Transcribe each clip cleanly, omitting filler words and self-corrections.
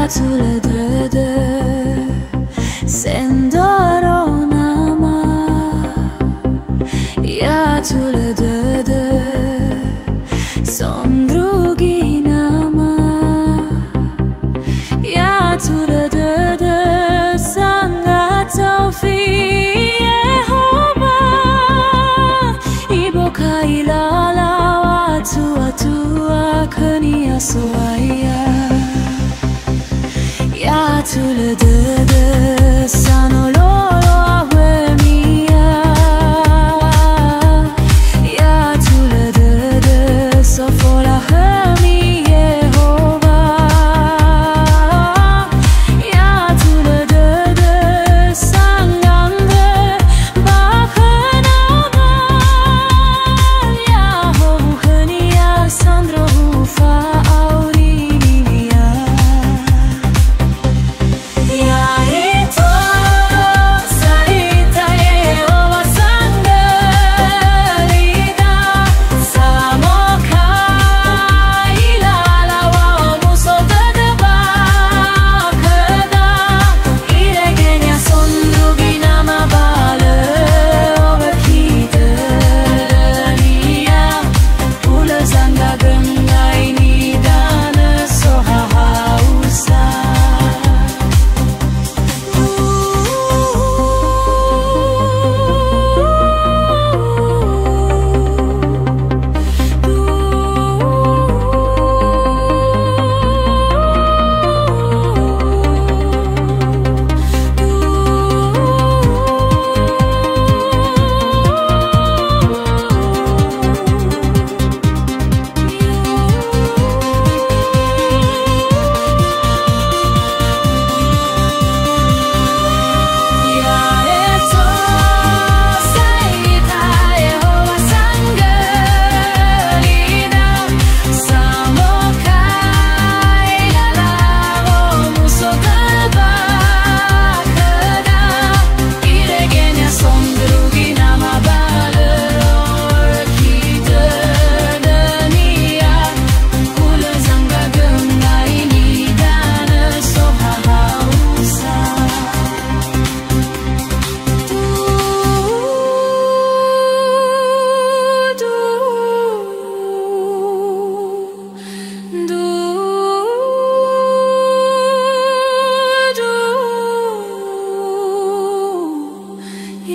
tulede sendoro nama ya tulede son drugi nama ya tulede sangat taufi Yehova ibo kailala watu kenia soaya ya tulede sanololo ahwemia ya tulede sofola hemi Yehova ya tulede sangande bakenama ya hohenia sandro ufa aurinia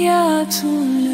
ya tulede